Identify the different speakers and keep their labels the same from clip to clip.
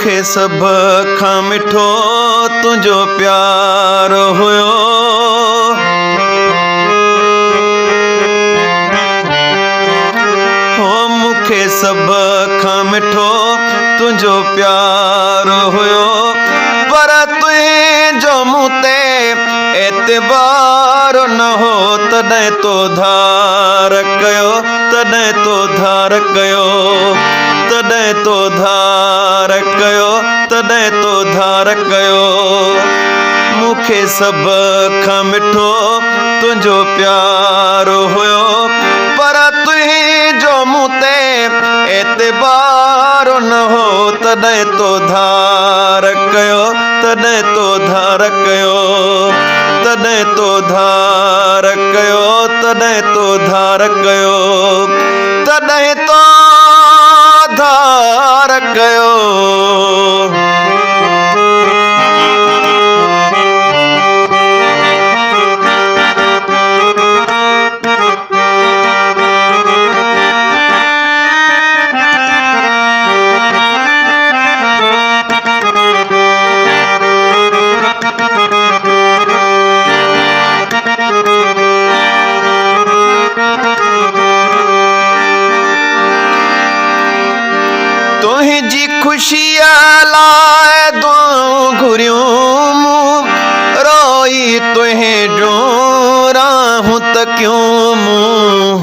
Speaker 1: मूंखे सभ खां मिठो तुंहिंजो प्यार हुयो। हो मूंखे सभ खां मिठो तुंहिंजो प्यार हुयो, पर तुंहिंजो मूं ते एतबार न हो, तॾहिं तो धार कयो, तॾहिं तो धार कयो, तॾहिं तो धार कयो, तॾहिं तो धार कयो। मूंखे सभ खां मिठो तुंहिंजो प्यार हुयो, पर तुंहिंजो मूं ते एतबार न हो, तॾहिं तो धार कयो, तॾहिं तो धार कयो, तॾहिं तो धार कयो, तॾहिं तो धार कयो, तॾहिं तो धार कयो। तुंहिंजी ख़ुशीअ लाइ दुआऊं घुरियूं मूं, रोई तुंहिंजो राहूं तकियूं मूं।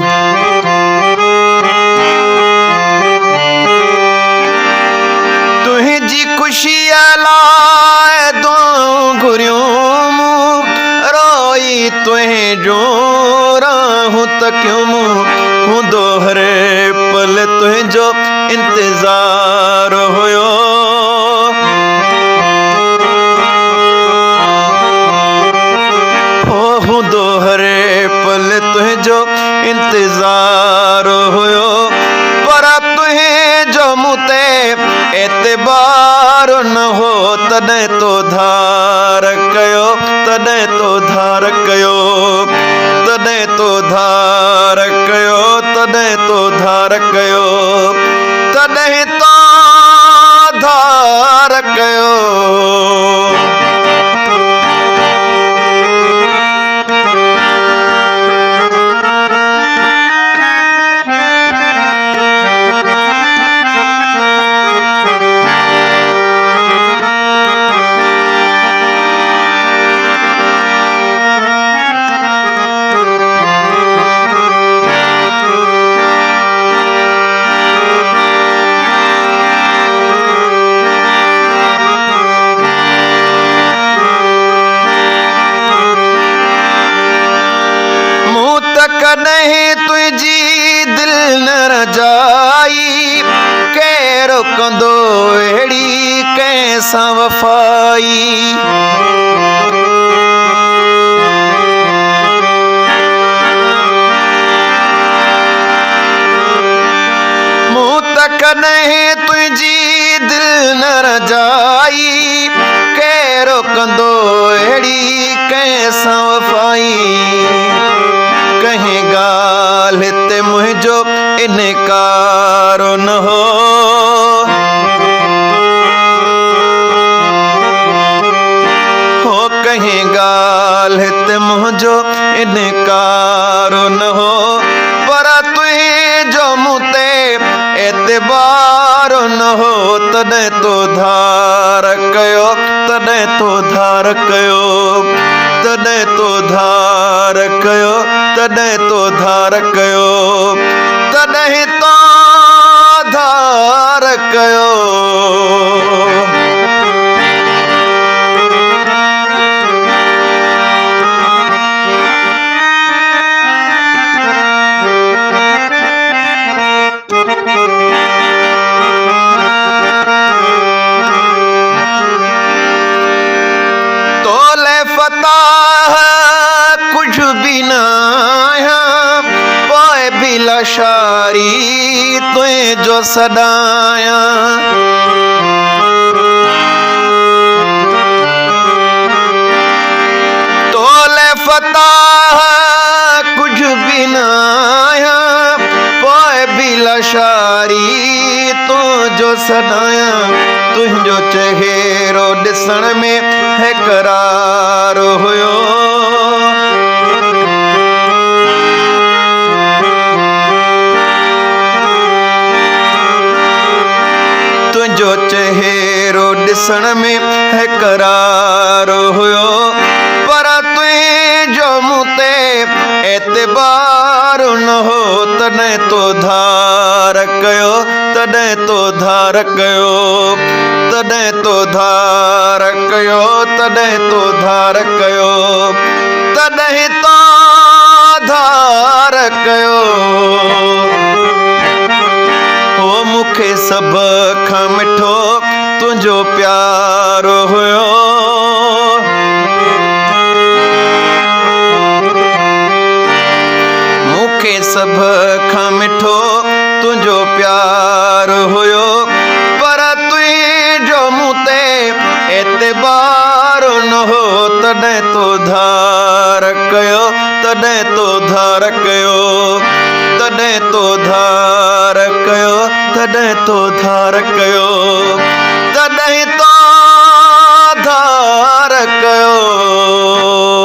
Speaker 1: तुंहिंजी ख़ुशीअ लाइ दुआऊं घुरियूं मूं, रोई तुंहिंजो राहूं तकियूं मूं। हूंदो हर पल तुंहिंजो इंतज़ार हुयो, हो हूंदो हर पल तुंहिंजो इंतज़ार हुयो, पर तुंहिंजो मूं ते एतबार न हो, तॾहिं तो धार कयो, तॾहिं तो धार कयो, तॾहिं तो धार कयो, तॾहिं तो धार कयो, तॾहिं तो धार कयो। कॾहिं तुंहिंजी दिल न रजाई, केरु कंदो अहिड़ी कंहिंसां वफ़ाई। मूं त कॾहिं तुंहिंजी दिल न रजाई, केरु कंदो अहिड़ी कंहिंसां वफ़ाई। कंहिं ॻाल्हि ते मुंहिंजो इनकार न हो, हो कंहिं ॻाल्हि ते मुंहिंजो इनकार न हो, पर तुंहिंजो मूं ते एतबार न हो, तॾहिं तो धार कयो, तॾहिं तो धार कयो, तॾहिं तो धार कयो, तॾहिं तो धार कयो, तॾहिं तो धार कयो। तोले फताह कुछ भी ना आया, पोइ भी लशारी तुंहिंजो सॾाया। तोले फताह कुछ भी ना आया, पोइ भी लशारी तुंहिंजो सॾाया। तुंहिंजो चहेरो ॾिसण में है करार हुयो। तुंहिंजो चहेरो ॾिसण में है करार हुयो, पर तुंहिंजो मूं ते एतबार न हो। तॾहिं तो धार कयो, तॾहिं तो धार कयो, तॾहिं तो धार कयो, तॾहिं तो धार कयो, तॾहिं तो धार कयो। हो मूंखे सभ खां मिठो तुंहिंजो प्यार हुयो। मूंखे सभ खां मिठो तुंहिंजो प्यार हुयो, पर तुंहिंजो मूं ते एतबार न हो। तॾहिं तो धार कयो, तॾहिं तो धार कयो, तॾहिं तो धार कयो, तॾहिं तो धार कयो, तॾहिं तो धार कयो।